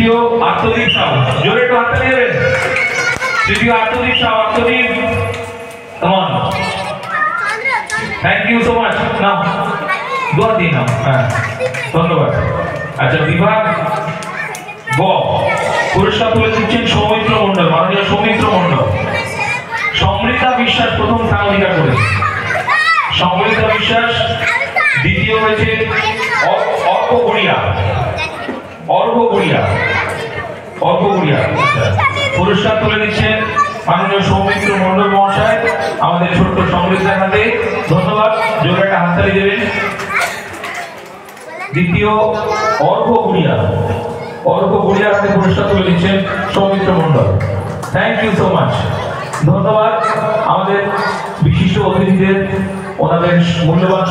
তৃতীয় আত্মদীপ সাউ, জোরে একটু হাততালি দেবেন। তৃতীয় আত্মদীপ সাউ, আত্মদীপ কেমন? Thank you so much. নাও দোয়া দিই নাও। হ্যাঁ ধন্যবাদ। আচ্ছা বিভাগ গ পুরস্কার তুলে দিচ্ছেন সৌমিত্র মণ্ডল, মাননীয় সৌমিত্র মণ্ডল। সমৃদ্ধা বিশ্বাস প্রথম স্থান অধিকার করেছে। সমৃদ্ধা বিশ্বাস। দ্বিতীয় হয়েছে অর্ক গড়িয়া, অর্ক গড়িয়া, অর্ক গড়িয়া। পুরস্কার তুলে দিচ্ছেন মাননীয় সৌমিত্র মণ্ডল মহাশয় আমাদের ছোট্ট সমৃদ্ধার হাতে। ধন্যবাদ, জোরে একটা হাততালি দেবেন। দ্বিতীয় অর্ক গড়িয়া, অর্ক গড়িয়ার হাতে পুরস্কার তুলে দিচ্ছেন Soumitra Mondal. Thank you so much. ধন্যবাদ আমাদের বিশিষ্ট অতিথিদের ওনাদের মূল্যবান